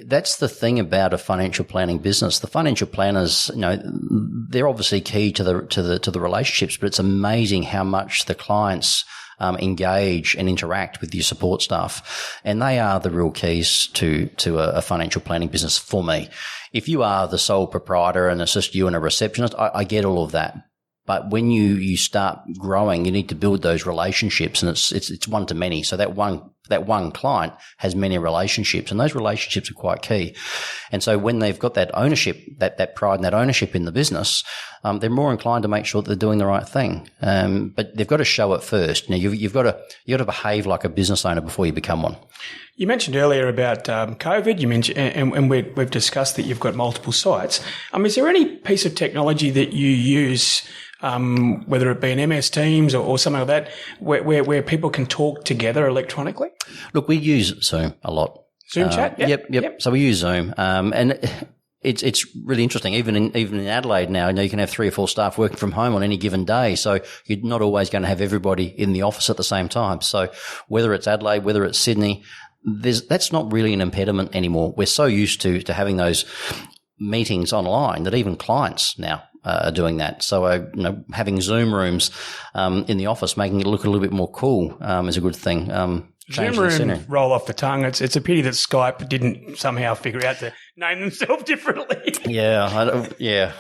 that's the thing about a financial planning business. The financial planners, they're obviously key to the relationships, but it's amazing how much the clients engage and interact with your support staff. And they are the real keys to a financial planning business for me. If you are the sole proprietor and it's just you and a receptionist, I get all of that. But when you start growing, you need to build those relationships, and it's one to many. So that one client has many relationships, and those relationships are quite key. And so when they've got that ownership, that pride and that ownership in the business, they're more inclined to make sure that they're doing the right thing. But they've got to show it first. Now you've got to behave like a business owner before you become one. You mentioned earlier about COVID. You mentioned, and we've discussed that you've got multiple sites. Is there any piece of technology that you use, whether it be an MS Teams or something like that, where people can talk together electronically? Look, we use Zoom a lot. Zoom chat? Yep. So we use Zoom, and it's really interesting. Even in Adelaide now, you can have 3 or 4 staff working from home on any given day. So you're not always going to have everybody in the office at the same time. So whether it's Adelaide, whether it's Sydney, that's not really an impediment anymore. We're so used to having those meetings online that even clients now are doing that. So, having Zoom rooms in the office, making it look a little bit more cool is a good thing. Zoom room roll off the tongue. It's a pity that Skype didn't somehow figure out to name themselves differently. Yeah.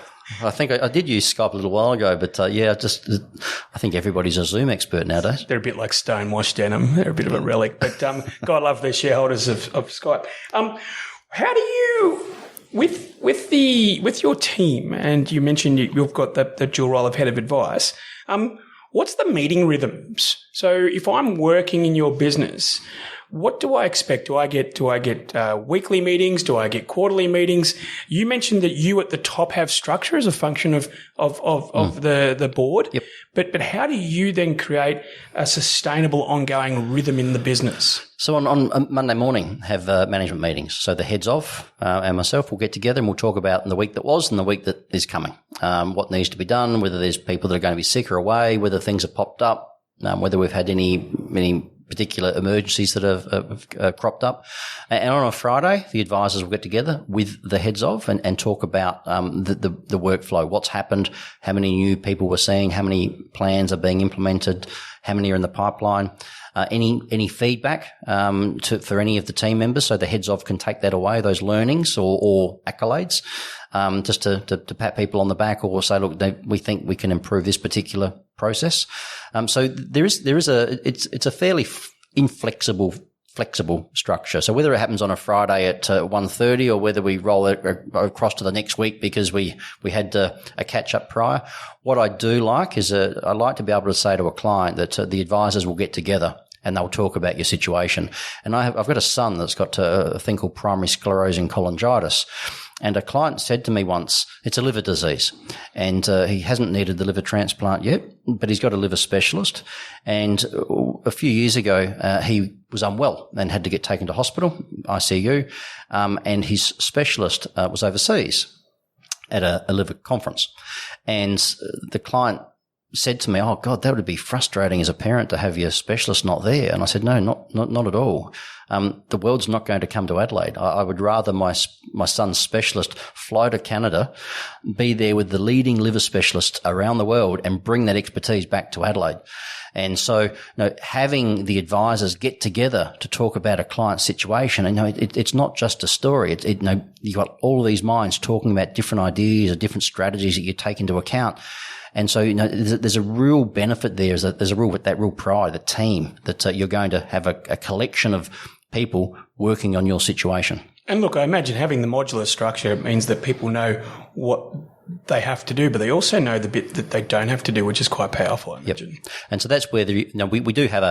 I think I did use Skype a little while ago, but I think everybody's a Zoom expert nowadays. They're a bit like stonewashed denim. They're a bit of a relic, but God love their shareholders of Skype. How do you, with your team, and you mentioned you've got the dual role of head of advice, what's the meeting rhythms? So if I'm working in your business, what do I expect? Do I get weekly meetings? Do I get quarterly meetings? You mentioned that you at the top have structure as a function of the board. Yep. But how do you then create a sustainable ongoing rhythm in the business? So on Monday morning, have management meetings. So the heads of and myself will get together and we'll talk about the week that was and the week that is coming. What needs to be done, whether there's people that are going to be sick or away, whether things have popped up, whether we've had any particular emergencies that have cropped up. And on a Friday, the advisors will get together with the heads of and talk about the workflow, what's happened, how many new people we're seeing, how many plans are being implemented, how many are in the pipeline, any feedback for any of the team members, so the heads of can take that away, those learnings or accolades, just to pat people on the back or say, look, we think we can improve this particular process. So it's a fairly inflexible structure. So whether it happens on a Friday at 1:30 or whether we roll it across to the next week because we had a catch up prior, what I do like is I like to be able to say to a client that the advisors will get together and they'll talk about your situation. And I've got a son that's got a thing called primary sclerosing cholangitis. And a client said to me once, it's a liver disease, and he hasn't needed the liver transplant yet, but he's got a liver specialist. And a few years ago, he was unwell and had to get taken to hospital, ICU, and his specialist was overseas at a liver conference. And the client said to me, oh, God, that would be frustrating as a parent to have your specialist not there. And I said, no, not at all. The world's not going to come to Adelaide. I would rather my son's specialist fly to Canada, be there with the leading liver specialists around the world and bring that expertise back to Adelaide. And so, having the advisors get together to talk about a client's situation, and it's not just a story. You've got all of these minds talking about different ideas or different strategies that you take into account. And so, there's a real benefit there. There's a real pride, the team, that you're going to have a collection of people working on your situation. And look, I imagine having the modular structure means that people know what they have to do, but they also know the bit that they don't have to do, which is quite powerful, I imagine. Yep. And so that's where we do have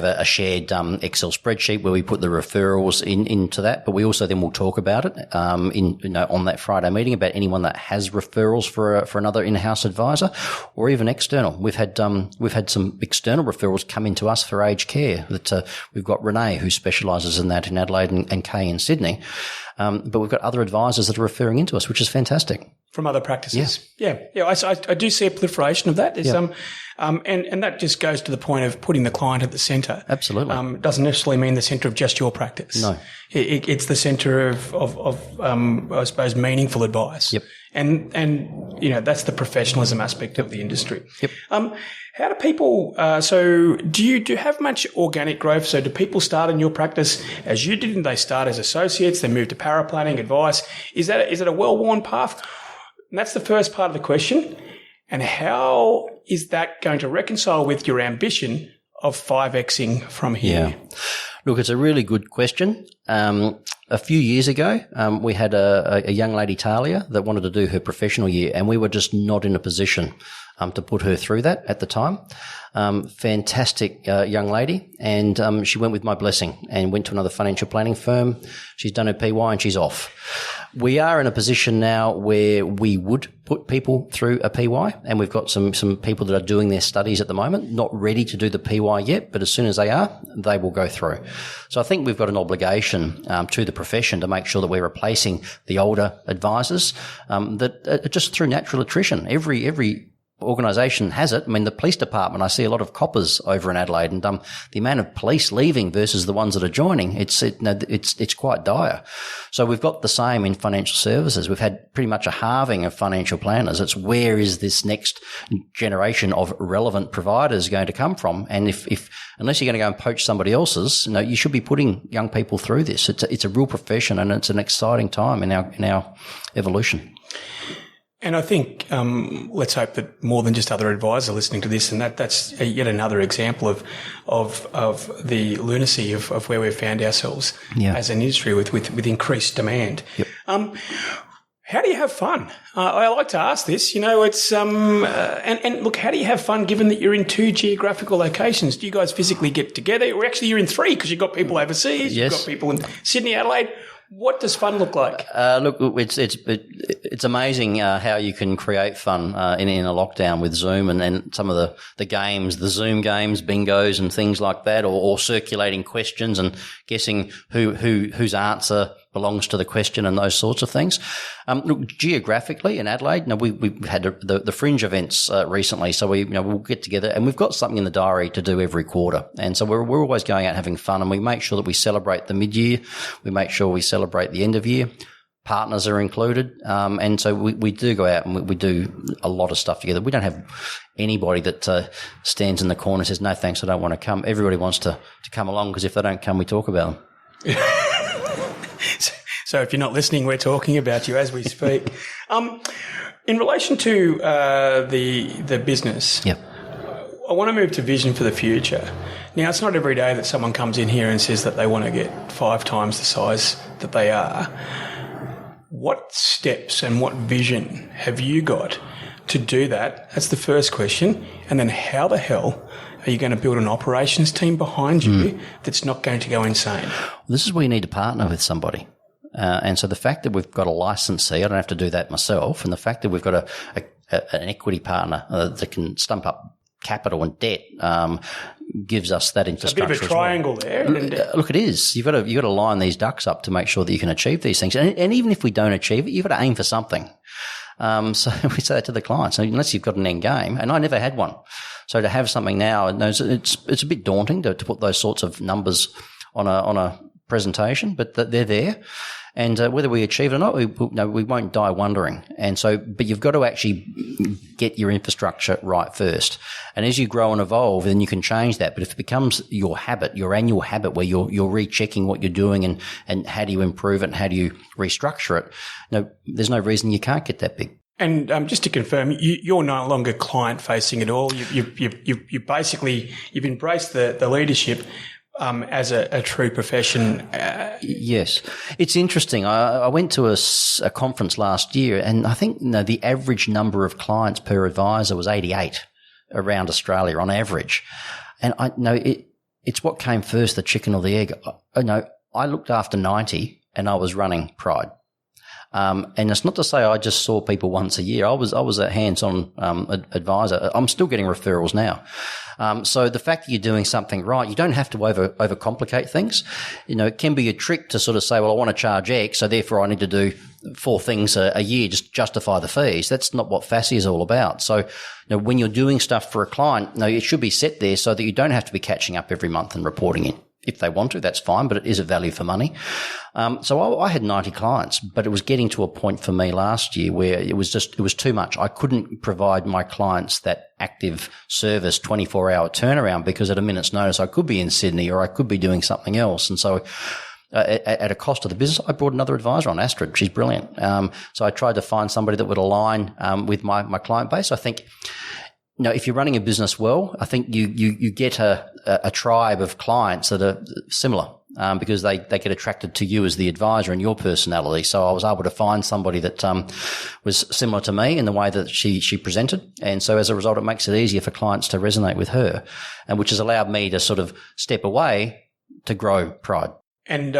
a shared Excel spreadsheet where we put the referrals into that, but we also then will talk about it on that Friday meeting about anyone that has referrals for another in-house advisor or even external. We've had some external referrals come into us for aged care. That we've got Renee, who specialises in that in Adelaide, and Kay in Sydney. But we've got other advisors that are referring into us, which is fantastic. From other practices. Yeah. I do see a proliferation of that. There's and that just goes to the point of putting the client at the centre. Absolutely. It doesn't necessarily mean the centre of just your practice. No. It's the centre of I suppose, meaningful advice. Yep. And that's the professionalism aspect of the industry. Yep. How do people, so do you have much organic growth? So do people start in your practice as you did, and they start as associates, they move to paraplanning, advice? Is it a well-worn path? And that's the first part of the question. And how is that going to reconcile with your ambition of 5xing from here? Yeah. Look, it's a really good question. A few years ago, we had a young lady, Talia, that wanted to do her professional year, and we were just not in a position to put her through that at the time. Fantastic young lady, and she went with my blessing and went to another financial planning firm. She's done her PY and she's off. We are in a position now where we would put people through a PY, and we've got some people that are doing their studies at the moment, not ready to do the PY yet, but as soon as they are, they will go through. So I think we've got an obligation to the profession to make sure that we're replacing the older advisors that just through natural attrition. Every organisation has it. I mean, the police department, I see a lot of coppers over in Adelaide, and the amount of police leaving versus the ones that are joining, it's quite dire. So we've got the same in financial services. We've had pretty much a halving of financial planners. It's where is this next generation of relevant providers going to come from? And if unless you're going to go and poach somebody else's, you should be putting young people through this. It's a real profession, and it's an exciting time in our evolution. And I think let's hope that more than just other advisors are listening to this, and that's yet another example of the lunacy of where we've found ourselves as an industry with increased demand. Yep. How do you have fun? I like to ask this. It's and look, how do you have fun given that you're in 2 geographical locations? Do you guys physically get together, or actually you're in 3 because you've got people overseas, yes. You've got people in Sydney, Adelaide? What does fun look like? Look, it's amazing how you can create fun in a lockdown with Zoom and some of the games, the Zoom games, bingos and things like that, or circulating questions and guessing whose answer belongs to the question and those sorts of things. Look, geographically in Adelaide, we've had the fringe events recently, so we'll get together, and we've got something in the diary to do every quarter, and so we're always going out having fun, and we make sure that we celebrate the mid-year, we make sure we celebrate the end of year. partners are included. And so we do go out and we do a lot of stuff together. We don't have anybody that stands in the corner and says, no, thanks, I don't want to come. Everybody wants to come along, because if they don't come, we talk about them. So if you're not listening, we're talking about you as we speak. In relation to the business, yep. I want to move to vision for the future. Now, it's not every day that someone comes in here and says that they want to get 5 times the size that they are. What steps and what vision have you got to do that? That's the first question. And then how the hell are you going to build an operations team behind you that's not going to go insane? This is where you need to partner with somebody. And so the fact that we've got a licensee, I don't have to do that myself, and the fact that we've got an equity partner that can stump up capital and debt gives us that infrastructure. It's a bit of a triangle there. Look, it is. You've got to line these ducks up to make sure that you can achieve these things. And even if we don't achieve it, you've got to aim for something. So we say that to the clients, unless you've got an end game, and I never had one. So to have something now, it's a bit daunting to put those sorts of numbers on a presentation, but they're there. And whether we achieve it or not, we won't die wondering. And so, but you've got to actually get your infrastructure right first. And as you grow and evolve, then you can change that. But if it becomes your habit, your annual habit, where you're rechecking what you're doing and how do you improve it and how do you restructure it, there's no reason you can't get that big. And just to confirm, you're no longer client facing at all. You basically you've embraced the leadership. As a true profession. Yes. It's interesting. I went to a conference last year, and I think the average number of clients per advisor was 88 around Australia on average. And I know it's what came first, the chicken or the egg. I looked after 90 and I was running Pride. And it's not to say I just saw people once a year. I was a hands-on advisor. I'm still getting referrals now. So the fact that you're doing something right, you don't have to overcomplicate things. It can be a trick to sort of say, well, I want to charge X, so therefore I need to do 4 things a year just justify the fees. That's not what FASI is all about. So when you're doing stuff for a client, it should be set there so that you don't have to be catching up every month and reporting in. If they want to, that's fine, but it is a value for money. So I had 90 clients, but it was getting to a point for me last year where it was too much. I couldn't provide my clients that active service 24-hour turnaround, because at a minute's notice I could be in Sydney or I could be doing something else. And so at a cost of the business, I brought another advisor on, Astrid. She's brilliant. So I tried to find somebody that would align with my client base. I think if you're running a business well, I think you get a tribe of clients that are similar, because they get attracted to you as the advisor and your personality. So I was able to find somebody that was similar to me in the way that she presented. And so as a result, it makes it easier for clients to resonate with her, and which has allowed me to sort of step away to grow Pride. And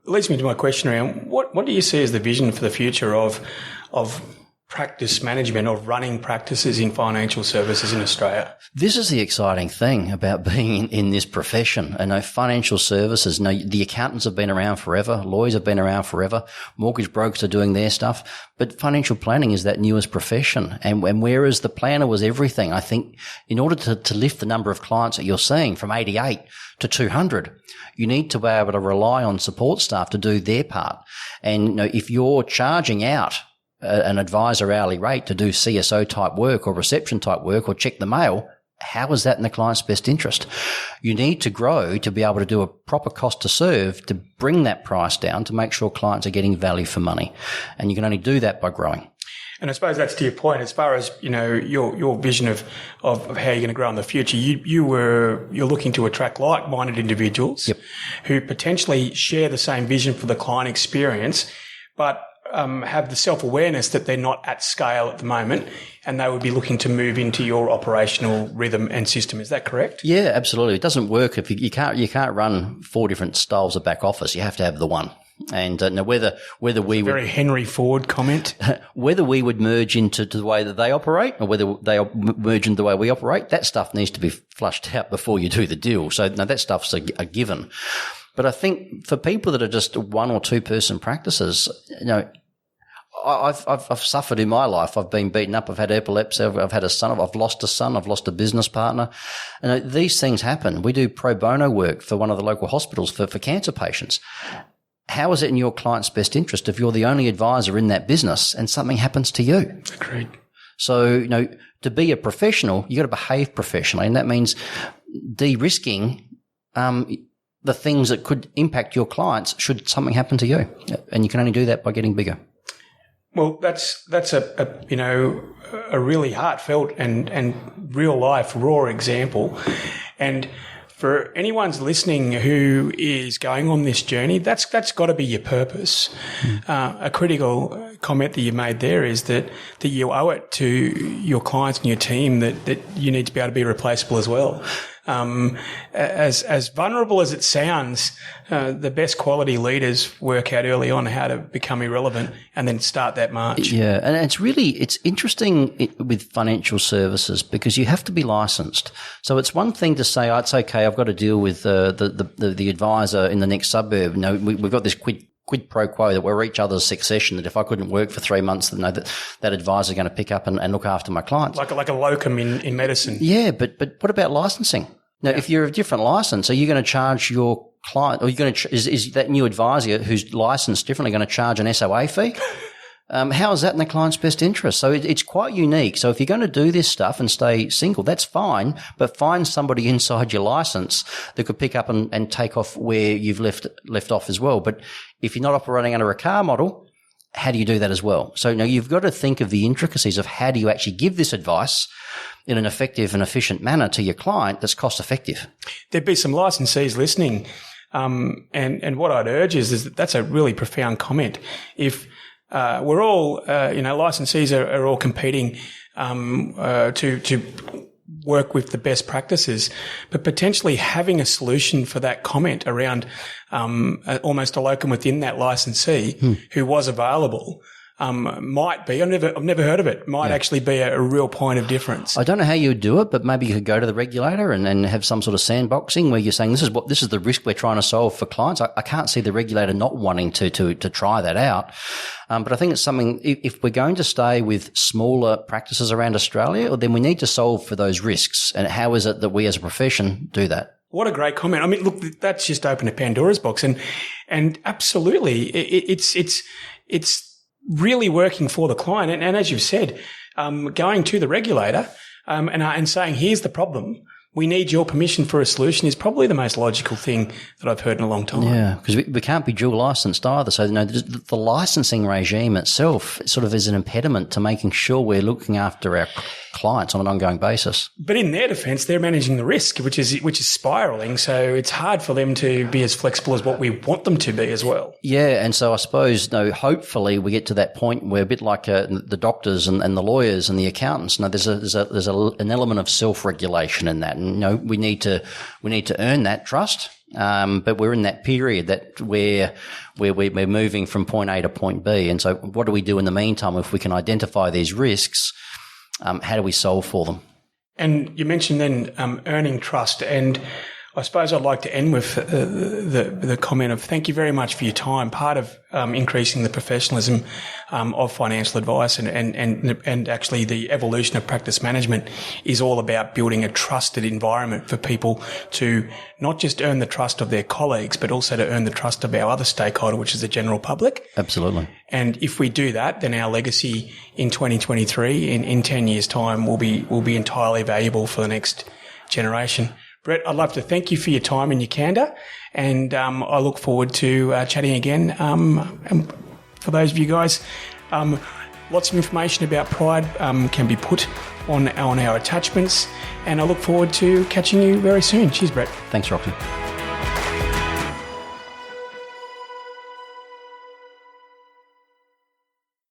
leads me to my question around what do you see as the vision for the future of practice management, of running practices in financial services in Australia? This is the exciting thing about being in this profession. Financial services, the accountants have been around forever, lawyers have been around forever, mortgage brokers are doing their stuff, but financial planning is that newest profession. And whereas the planner was everything, I think in order to lift the number of clients that you're seeing from 88 to 200, you need to be able to rely on support staff to do their part. And if you're charging out an advisor hourly rate to do CSO type work or reception type work or check the mail, how is that in the client's best interest? You need to grow to be able to do a proper cost to serve to bring that price down to make sure clients are getting value for money. And you can only do that by growing. And I suppose that's to your point, as far as, your vision of how you're going to grow in the future. You're looking to attract like-minded individuals who potentially share the same vision for the client experience, but have the self-awareness that they're not at scale at the moment, and they would be looking to move into your operational rhythm and system. Is that correct? Yeah, absolutely. It doesn't work if you can't run 4 different styles of back office. You have to have the one. And now whether we would, very Henry Ford comment, whether we would merge into the way that they operate or whether they merge into the way we operate, that stuff needs to be flushed out before you do the deal. So now that stuff's a given. But I think for people that are just 1 or 2 person practices, I've suffered in my life. I've been beaten up. I've had epilepsy. I've had a son. I've lost a son. I've lost a business partner. These things happen. We do pro bono work for one of the local hospitals for cancer patients. how is it in your client's best interest if you're the only advisor in that business and something happens to you? Agreed. So, to be a professional, you got to behave professionally, and that means de-risking the things that could impact your clients should something happen to you. And you can only do that by getting bigger. Well, that's a really heartfelt and real life raw example. And for anyone's listening who is going on this journey, that's got to be your purpose. A critical comment that you made there is that you owe it to your clients and your team that you need to be able to be replaceable as well. As vulnerable as it sounds, the best quality leaders work out early on how to become irrelevant and then start that march. Yeah, and it's interesting with financial services because you have to be licensed. So it's one thing to say, it's okay, I've got to deal with the advisor in the next suburb. We've got this quid pro quo that we're each other's succession, that if I couldn't work for 3 months, then that advisor is going to pick up and look after my clients. Like a locum in medicine. Yeah, but what about licensing? Now, if you're a different license, are you going to charge your client, or is that new advisor who's licensed differently going to charge an SOA fee? How is that in the client's best interest? So it's quite unique. So if you're going to do this stuff and stay single, that's fine, but find somebody inside your license that could pick up and take off where you've left off as well. But if you're not operating under a car model, how do you do that as well? So now you've got to think of the intricacies of how do you actually give this advice in an effective and efficient manner to your client that's cost effective. There'd be some licensees listening. And what I'd urge is that that's a really profound comment. If we're all, licensees are all competing to work with the best practices, but potentially having a solution for that comment around almost a locum within that licensee who was available might be, I've never heard of it, actually be a real point of difference. I don't know how you would do it, but maybe you could go to the regulator and have some sort of sandboxing where you're saying this is the risk we're trying to solve for clients. I can't see the regulator not wanting to try that out. But I think it's something, if we're going to stay with smaller practices around Australia, then we need to solve for those risks. And how is it that we as a profession do that? What a great comment. I mean, look, that's just opened a Pandora's box, and absolutely, it's really working for the client. And as you've said, going to the regulator and saying, here's the problem, we need your permission for a solution is probably the most logical thing that I've heard in a long time. Yeah, because we can't be dual licensed either. So the licensing regime itself sort of is an impediment to making sure we're looking after our clients on an ongoing basis. But in their defence, they're managing the risk, which is spiralling. So it's hard for them to be as flexible as what we want them to be as well. Yeah, and so I suppose hopefully we get to that point where a bit like the doctors and the lawyers and the accountants. There's an element of self-regulation in that, and we need to earn that trust. But we're in that period that where we're moving from point A to point B, and so what do we do in the meantime if we can identify these risks? How do we solve for them? And you mentioned then earning trust, and I suppose I'd like to end with the comment of thank you very much for your time. Part of increasing the professionalism of financial advice and actually the evolution of practice management is all about building a trusted environment for people to not just earn the trust of their colleagues, but also to earn the trust of our other stakeholder, which is the general public. Absolutely. And if we do that, then our legacy in 2023, in 10 years' time, will be entirely valuable for the next generation. Brett, I'd love to thank you for your time and your candour, and I look forward to chatting again. And for those of you guys, lots of information about Pride can be put on our attachments, and I look forward to catching you very soon. Cheers, Brett. Thanks, Roxy.